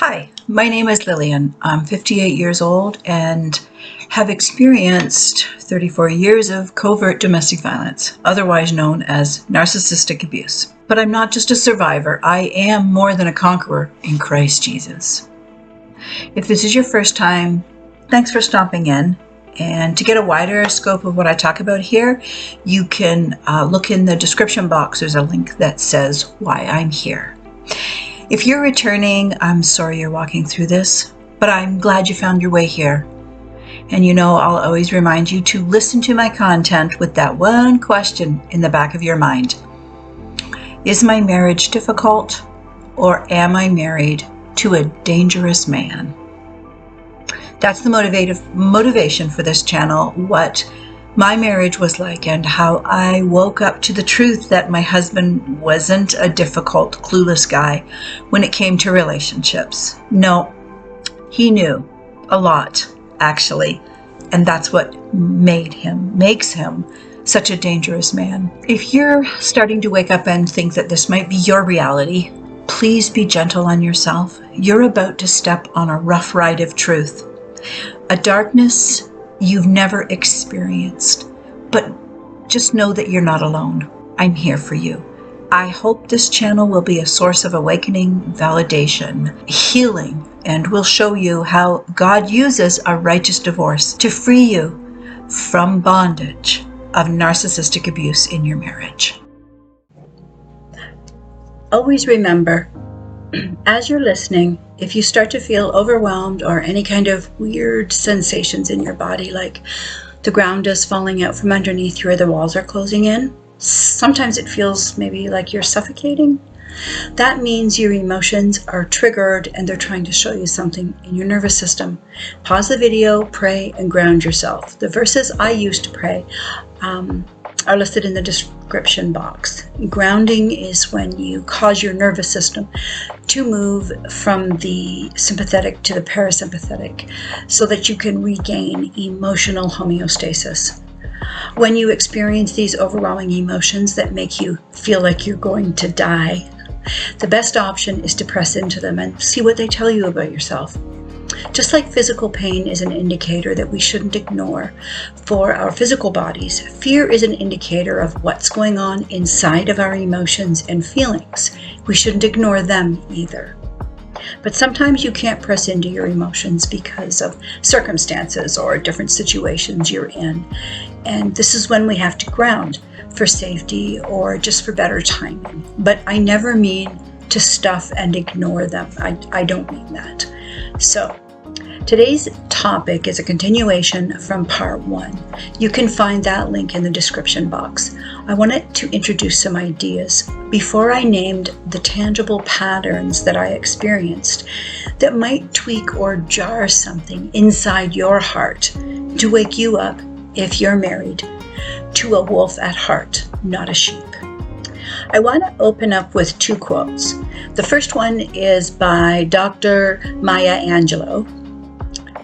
Hi, my name is Lillian. I'm 58 years old and have experienced 34 years of covert domestic violence, otherwise known as narcissistic abuse. But I'm not just a survivor. I am more than a conqueror in Christ Jesus. If this is your first time, thanks for stopping in. And to get a wider scope of what I talk about here, you can look in the description box. There's a link that says why I'm here. If you're returning, I'm sorry you're walking through this, but I'm glad you found your way here. And I'll always remind you to listen to my content with that one question in the back of your mind. Is my marriage difficult, or am I married to a dangerous man? That's the motivation for this channel, what my marriage was like and how I woke up to the truth that my husband wasn't a difficult, clueless guy when it came to relationships. No, he knew a lot, actually, and that's what makes him such a dangerous man. If you're starting to wake up and think that this might be your reality, please be gentle on yourself. You're about to step on a rough ride of truth, a darkness you've never experienced, but just know that you're not alone. I'm here for you. I hope this channel will be a source of awakening, validation, healing, and will show you how God uses a righteous divorce to free you from bondage of narcissistic abuse in your marriage. Always remember, as you're listening, if you start to feel overwhelmed or any kind of weird sensations in your body, like the ground is falling out from underneath you or the walls are closing in, sometimes it feels maybe like you're suffocating. That means your emotions are triggered and they're trying to show you something in your nervous system. Pause the video, pray, and ground yourself. The verses I use to pray are listed in the description box. Grounding is when you cause your nervous system to move from the sympathetic to the parasympathetic so that you can regain emotional homeostasis. When you experience these overwhelming emotions that make you feel like you're going to die, the best option is to press into them and see what they tell you about yourself. Just like physical pain is an indicator that we shouldn't ignore for our physical bodies, fear is an indicator of what's going on inside of our emotions and feelings. We shouldn't ignore them either. But sometimes you can't press into your emotions because of circumstances or different situations you're in. And this is when we have to ground for safety or just for better timing. But I never mean to stuff and ignore them. I don't mean that. So, today's topic is a continuation from part 1. You can find that link in the description box. I wanted to introduce some ideas before I named the tangible patterns that I experienced that might tweak or jar something inside your heart to wake you up, if you're married, to a wolf at heart, not a sheep. I want to open up with 2 quotes. The first one is by Dr. Maya Angelou.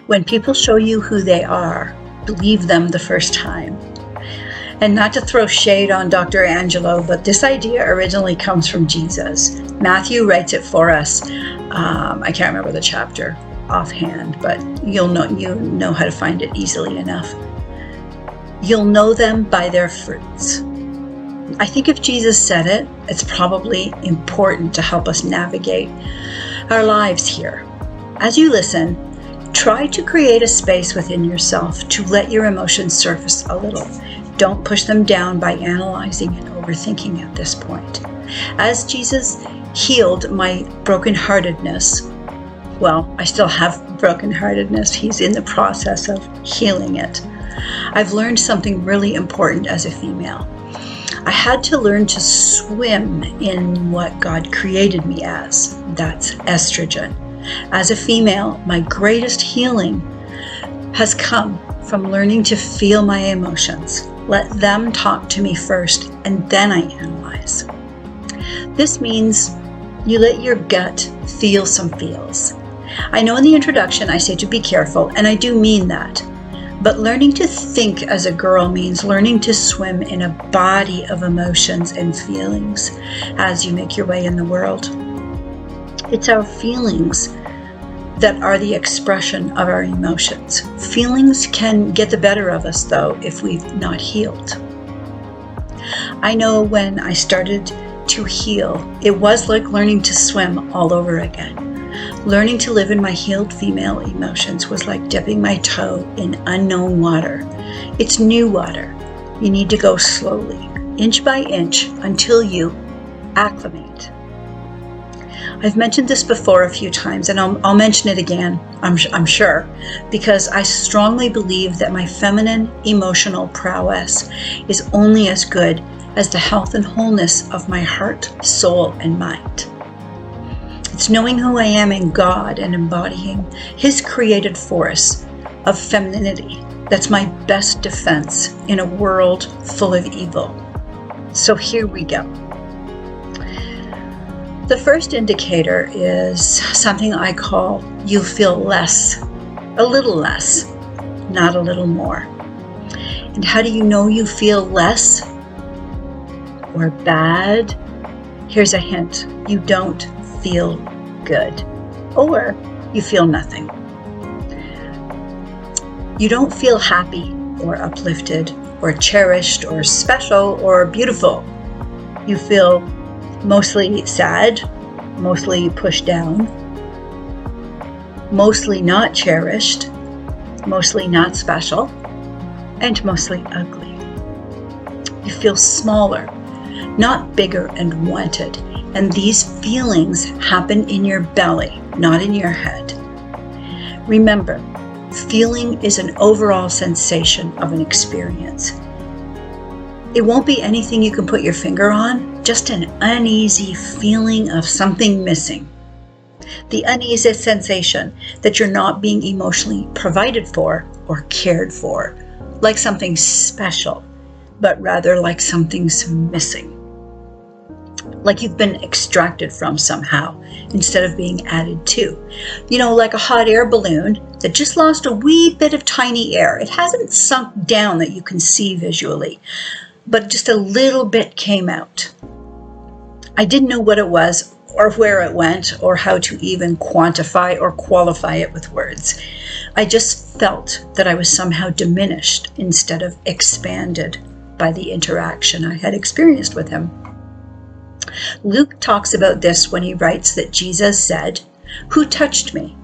When people show you who they are, believe them the first time. And not to throw shade on Dr. Angelou, but this idea originally comes from Jesus. Matthew writes it for us. I can't remember the chapter offhand, but you know how to find it easily enough. You'll know them by their fruits. I think if Jesus said it, it's probably important to help us navigate our lives here. As you listen, try to create a space within yourself to let your emotions surface a little. Don't push them down by analyzing and overthinking at this point. As Jesus healed my brokenheartedness, well, I still have brokenheartedness. He's in the process of healing it. I've learned something really important as a female. I had to learn to swim in what God created me as. That's estrogen. As a female, my greatest healing has come from learning to feel my emotions. Let them talk to me first, and then I analyze. This means you let your gut feel some feels. I know in the introduction I say to be careful, and I do mean that. But learning to think as a girl means learning to swim in a body of emotions and feelings as you make your way in the world. It's our feelings that are the expression of our emotions. Feelings can get the better of us, though, if we've not healed. I know when I started to heal, it was like learning to swim all over again. Learning to live in my healed female emotions was like dipping my toe in unknown water. It's new water. You need to go slowly, inch by inch, until you acclimate. I've mentioned this before a few times, and I'll mention it again, I'm sure, because I strongly believe that my feminine emotional prowess is only as good as the health and wholeness of my heart, soul, and mind. It's knowing who I am in God and embodying His created force of femininity that's my best defense in a world full of evil. So here we go. The first indicator is something I call you feel less, a little less, not a little more. And how do you know you feel less or bad? Here's a hint. You don't feel good, or you feel nothing. You don't feel happy or uplifted or cherished or special or beautiful. You feel mostly sad, mostly pushed down, mostly not cherished, mostly not special, and mostly ugly. You feel smaller, not bigger and wanted, and these feelings happen in your belly, not in your head. Remember, feeling is an overall sensation of an experience. It won't be anything you can put your finger on, just an uneasy feeling of something missing. The uneasy sensation that you're not being emotionally provided for or cared for, like something special, but rather like something's missing. Like you've been extracted from somehow instead of being added to. Like a hot air balloon that just lost a wee bit of tiny air. It hasn't sunk down that you can see visually, but just a little bit came out. I didn't know what it was or where it went or how to even quantify or qualify it with words. I just felt that I was somehow diminished instead of expanded by the interaction I had experienced with him. Luke talks about this when he writes that Jesus said, "Who touched me?"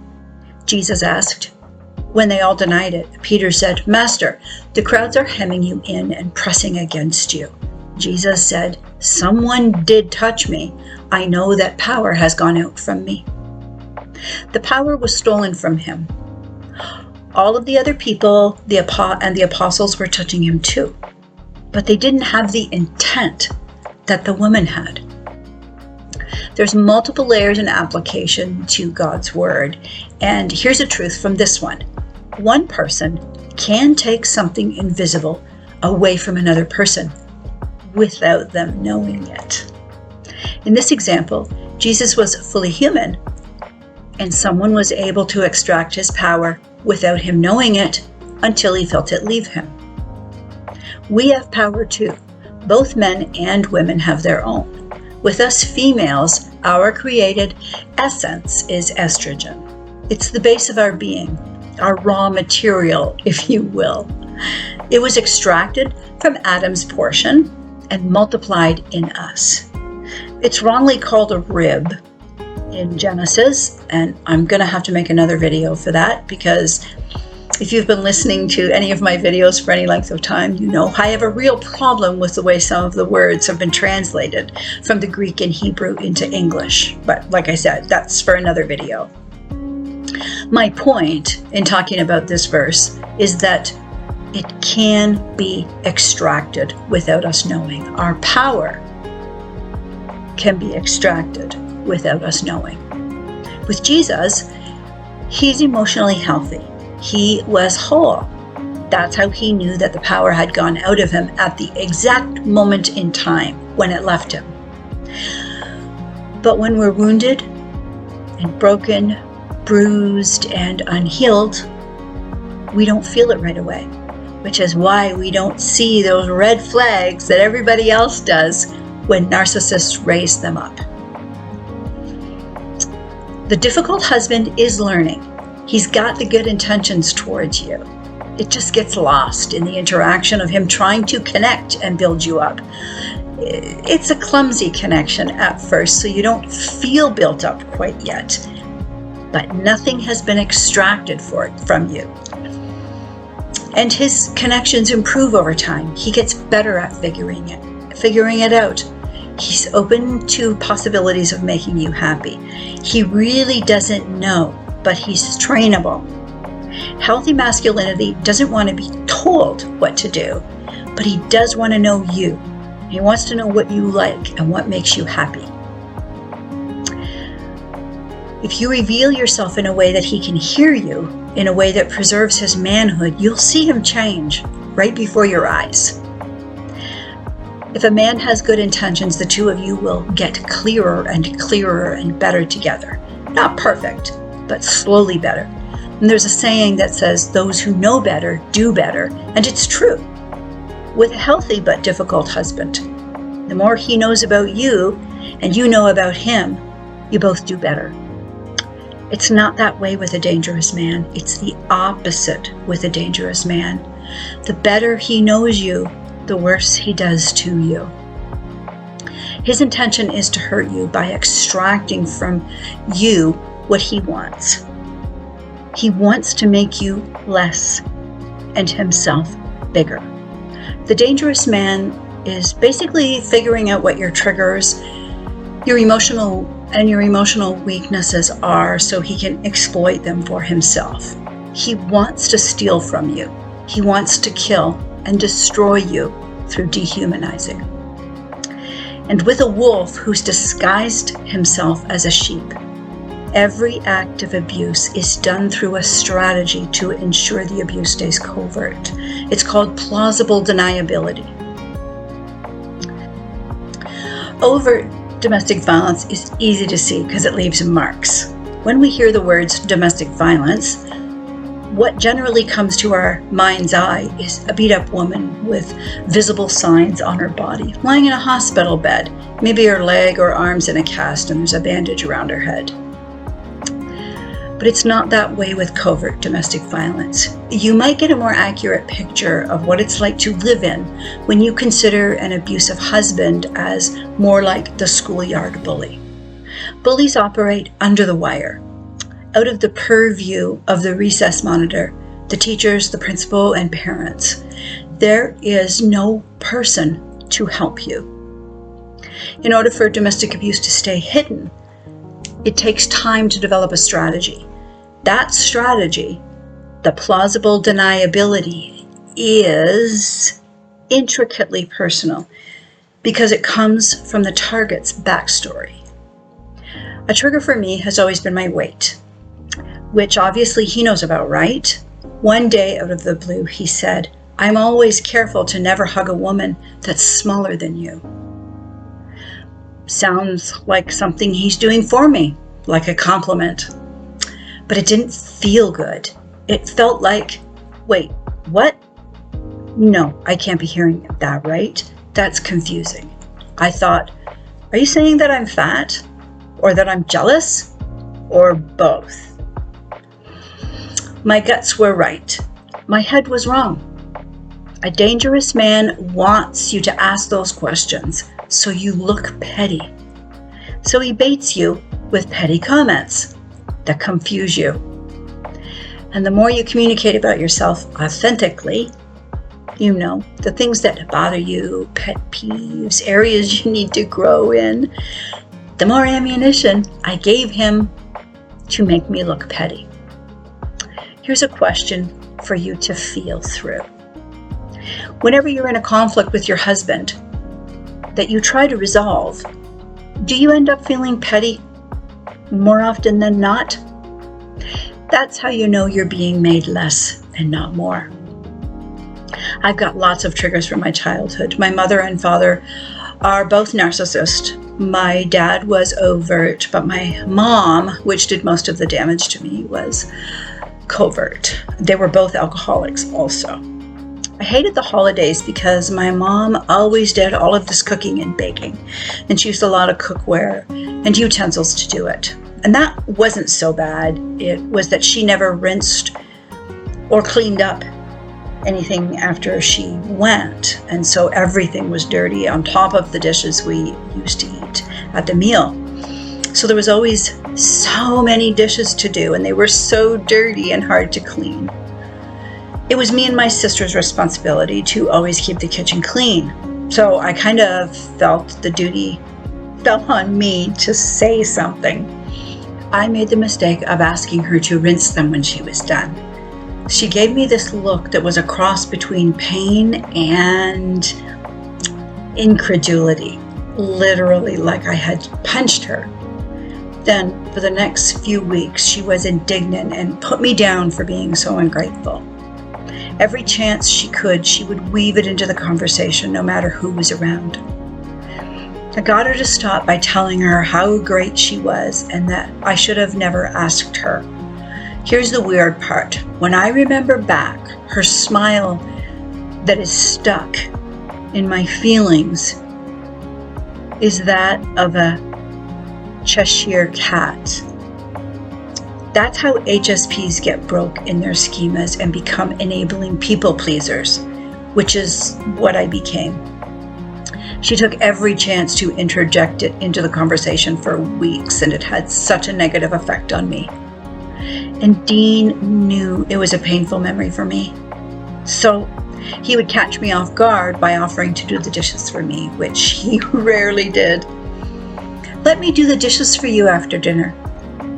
Jesus asked. When they all denied it, Peter said, "Master, the crowds are hemming you in and pressing against you." Jesus said, "Someone did touch me. I know that power has gone out from me." The power was stolen from him. All of the other people and the apostles were touching him too, but they didn't have the intent that the woman had. There's multiple layers and application to God's word, and here's a truth from this one. One person can take something invisible away from another person without them knowing it. In this example, Jesus was fully human, and someone was able to extract his power without him knowing it until he felt it leave him. We have power too. Both men and women have their own. With us females, our created essence is estrogen. It's the base of our being, our raw material, if you will. It was extracted from Adam's portion and multiplied in us. It's wrongly called a rib in Genesis, and I'm going to have to make another video for that, because if you've been listening to any of my videos for any length of time, you know I have a real problem with the way some of the words have been translated from the Greek and Hebrew into English. But like I said, that's for another video. My point in talking about this verse is that it can be extracted without us knowing. Our power can be extracted without us knowing. With Jesus, he's emotionally healthy. He was whole. That's how he knew that the power had gone out of him at the exact moment in time when it left him. But when we're wounded and broken, bruised and unhealed, we don't feel it right away, which is why we don't see those red flags that everybody else does when narcissists raise them up. The difficult husband is learning He's got the good intentions towards you. It just gets lost in the interaction of him trying to connect and build you up. It's a clumsy connection at first, so you don't feel built up quite yet. But nothing has been extracted from you. And his connections improve over time. He gets better at figuring it out. He's open to possibilities of making you happy. He really doesn't know, but he's trainable. Healthy masculinity doesn't want to be told what to do, but he does want to know you. He wants to know what you like and what makes you happy. If you reveal yourself in a way that he can hear you, in a way that preserves his manhood, you'll see him change right before your eyes. If a man has good intentions, the two of you will get clearer and better together. Not perfect, but slowly better. And there's a saying that says, those who know better do better, and it's true. With a healthy but difficult husband, the more he knows about you and you know about him, you both do better. It's not that way with a dangerous man. It's the opposite with a dangerous man. The better he knows you, the worse he does to you. His intention is to hurt you by extracting from you what he wants. He wants to make you less and himself bigger. The dangerous man is basically figuring out what your triggers, your emotional weaknesses are, so he can exploit them for himself. He wants to steal from you. He wants to kill and destroy you through dehumanizing. And with a wolf who's disguised himself as a sheep, every act of abuse is done through a strategy to ensure the abuse stays covert. It's called plausible deniability. Overt domestic violence is easy to see because it leaves marks. When we hear the words domestic violence, what generally comes to our mind's eye is a beat-up woman with visible signs on her body, lying in a hospital bed, maybe her leg or arm's in a cast and there's a bandage around her head. But it's not that way with covert domestic violence. You might get a more accurate picture of what it's like to live in when you consider an abusive husband as more like the schoolyard bully. Bullies operate under the wire, out of the purview of the recess monitor, the teachers, the principal, and parents. There is no person to help you. In order for domestic abuse to stay hidden, it takes time to develop a strategy. That strategy, the plausible deniability, is intricately personal because it comes from the target's backstory. A trigger for me has always been my weight, which obviously he knows about, right? One day out of the blue, he said, "I'm always careful to never hug a woman that's smaller than you." Sounds like something he's doing for me, like a compliment. But it didn't feel good. It felt like, wait, what? No, I can't be hearing that right. That's confusing. I thought, are you saying that I'm fat? Or that I'm jealous? Or both? My guts were right. My head was wrong. A dangerous man wants you to ask those questions so you look petty. So he baits you with petty comments that confuse you. And the more you communicate about yourself authentically, the things that bother you, pet peeves, areas you need to grow in, the more ammunition I gave him to make me look petty. Here's a question for you to feel through. Whenever you're in a conflict with your husband that you try to resolve, do you end up feeling petty more often than not? That's how you know you're being made less and not more. I've got lots of triggers from my childhood. My mother and father are both narcissists. My dad was overt, but my mom, which did most of the damage to me, was covert. They were both alcoholics also. I hated the holidays because my mom always did all of this cooking and baking, and she used a lot of cookware and utensils to do it. And that wasn't so bad. It was that she never rinsed or cleaned up anything after she went. And so everything was dirty on top of the dishes we used to eat at the meal. So there was always so many dishes to do, and they were so dirty and hard to clean. It was me and my sister's responsibility to always keep the kitchen clean. So I kind of felt the duty fell on me to say something. I made the mistake of asking her to rinse them when she was done. She gave me this look that was a cross between pain and incredulity, literally like I had punched her. Then, for the next few weeks, she was indignant and put me down for being so ungrateful. Every chance she could, she would weave it into the conversation, no matter who was around. I got her to stop by telling her how great she was and that I should have never asked her. Here's the weird part. When I remember back, her smile that is stuck in my feelings is that of a Cheshire cat. That's how HSPs get broke in their schemas and become enabling people pleasers, which is what I became. She took every chance to interject it into the conversation for weeks, and it had such a negative effect on me. And Dean knew it was a painful memory for me. So he would catch me off guard by offering to do the dishes for me, which he rarely did. Let me do the dishes for you after dinner,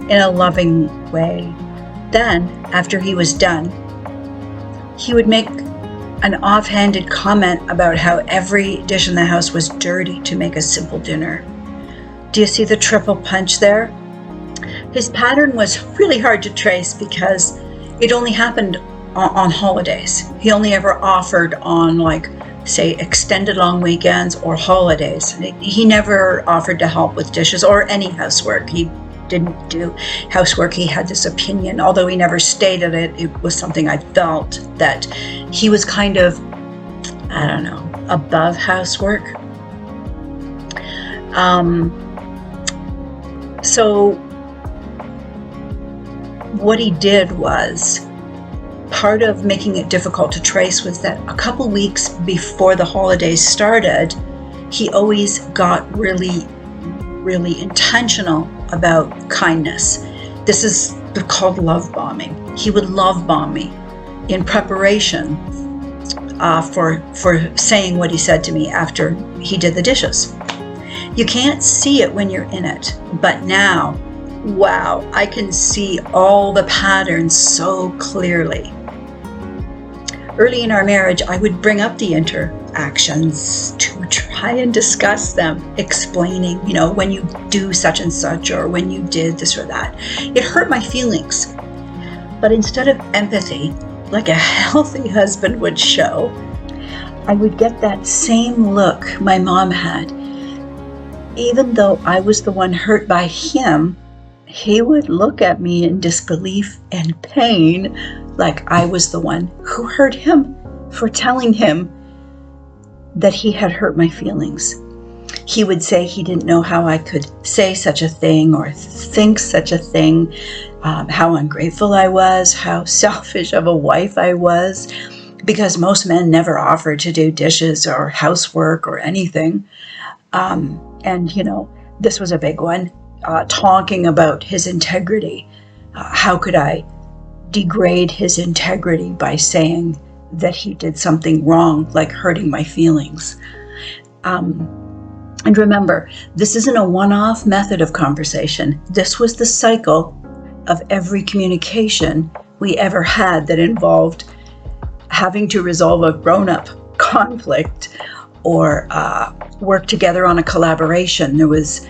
in a loving way. Then, after he was done, he would make an offhanded comment about how every dish in the house was dirty to make a simple dinner. Do you see the triple punch there? His pattern was really hard to trace because it only happened on holidays. He only ever offered on, say, extended long weekends or holidays. He never offered to help with dishes or any housework. He didn't do housework. He had this opinion, although he never stated it. It was something I felt that he was kind of, above housework. So what he did was, part of making it difficult to trace was that a couple weeks before the holidays started, he always got really, really intentional about kindness. This is called love bombing. He would love bomb me in preparation for saying what he said to me after he did the dishes. You can't see it when you're in it, but now, wow, I can see all the patterns so clearly. Early in our marriage, I would bring up the interactions to try and discuss them, explaining, when you do such and such, or when you did this or that. It hurt my feelings. But instead of empathy, like a healthy husband would show, I would get that same look my mom had. Even though I was the one hurt by him, he would look at me in disbelief and pain, like I was the one who hurt him for telling him that he had hurt my feelings. He would say he didn't know how I could say such a thing or think such a thing, how ungrateful I was, how selfish of a wife I was, because most men never offered to do dishes or housework or anything. And this was a big one, talking about his integrity. How could I degrade his integrity by saying that he did something wrong, like hurting my feelings? And remember, this isn't a one-off method of conversation. This was the cycle of every communication we ever had that involved having to resolve a grown-up conflict or work together on a collaboration. There was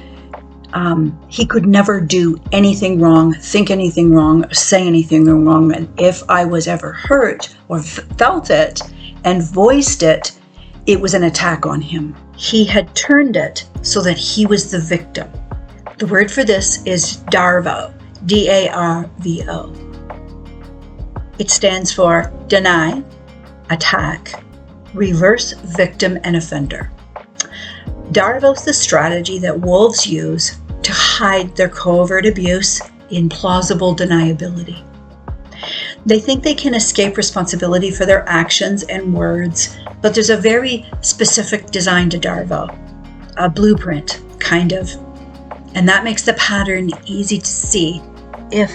he could never do anything wrong, think anything wrong, say anything wrong. And if I was ever hurt or felt it and voiced it, it was an attack on him. He had turned it so that he was the victim. The word for this is DARVO, D-A-R-V-O. It stands for deny, attack, reverse victim and offender. DARVO is the strategy that wolves use to hide their covert abuse in plausible deniability. They think they can escape responsibility for their actions and words, but there's a very specific design to Darvo, a blueprint, kind of. And that makes the pattern easy to see if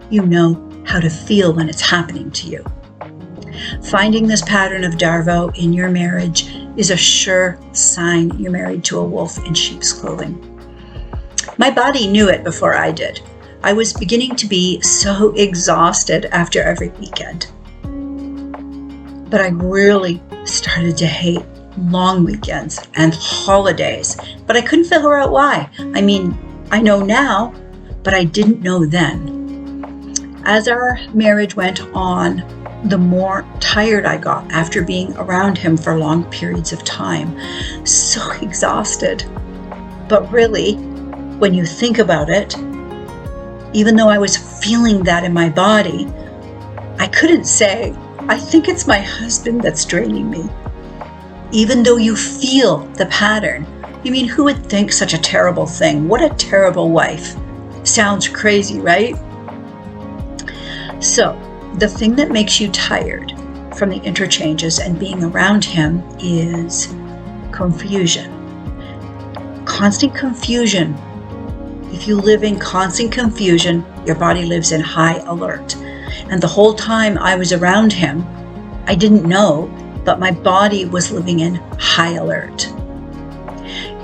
you know how to feel when it's happening to you. Finding this pattern of Darvo in your marriage is a sure sign you're married to a wolf in sheep's clothing. My body knew it before I did. I was beginning to be so exhausted after every weekend. But I really started to hate long weekends and holidays, but I couldn't figure out why. I mean, I know now, but I didn't know then. As our marriage went on, the more tired I got after being around him for long periods of time. So exhausted. But really, when you think about it, even though I was feeling that in my body, I couldn't say, I think it's my husband that's draining me. Even though you feel the pattern. You mean, who would think such a terrible thing? What a terrible wife. Sounds crazy, right? So, the thing that makes you tired from the interchanges and being around him is confusion. Constant confusion. If you live in constant confusion, your body lives in high alert. And the whole time I was around him, I didn't know, but my body was living in high alert.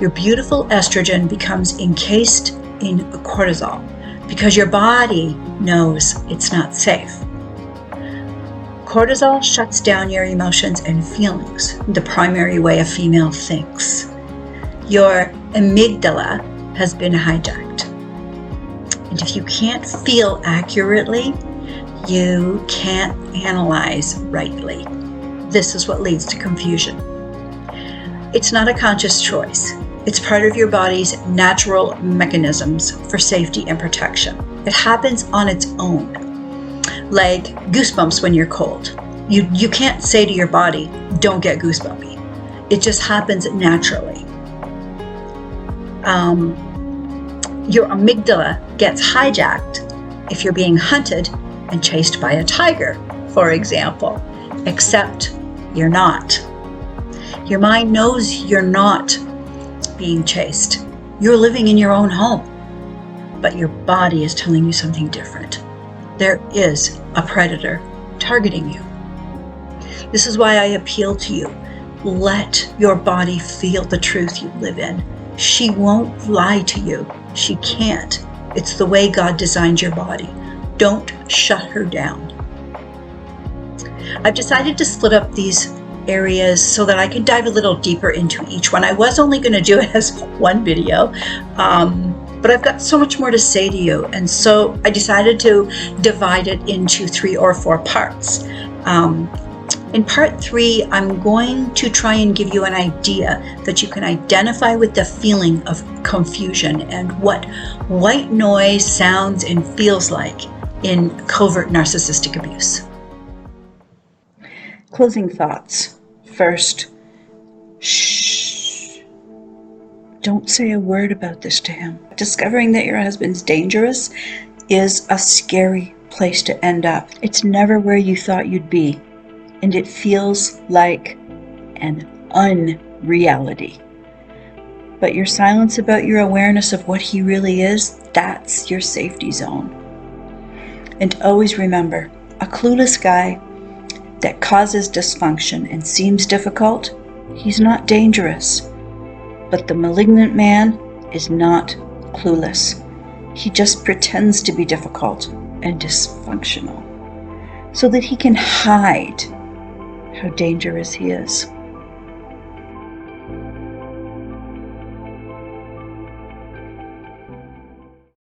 Your beautiful estrogen becomes encased in cortisol because your body knows it's not safe. Cortisol shuts down your emotions and feelings, the primary way a female thinks. Your amygdala has been hijacked. And if you can't feel accurately, you can't analyze rightly. This is what leads to confusion. It's not a conscious choice. It's part of your body's natural mechanisms for safety and protection. It happens on its own. Like goosebumps when you're cold. You can't say to your body, don't get goosebumpy. It just happens naturally. Your amygdala gets hijacked if you're being hunted and chased by a tiger, for example, except you're not. Your mind knows you're not being chased. You're living in your own home, but your body is telling you something different. There is a predator targeting you. This is why I appeal to you. Let your body feel the truth you live in. She won't lie to you. She can't. It's the way God designed your body. Don't shut her down. I've decided to split up these areas so that I can dive a little deeper into each one. I was only going to do it as one video, but I've got so much more to say to you, and so I decided to divide it into 3 or 4 parts. In part 3, I'm going to try and give you an idea that you can identify with the feeling of confusion and what white noise sounds and feels like in covert narcissistic abuse. Closing thoughts. First, shh. Don't say a word about this to him. Discovering that your husband's dangerous is a scary place to end up. It's never where you thought you'd be, and it feels like an unreality. But your silence about your awareness of what he really is, that's your safety zone. And always remember, a clueless guy that causes dysfunction and seems difficult, he's not dangerous. But the malignant man is not clueless. He just pretends to be difficult and dysfunctional so that he can hide how dangerous he is.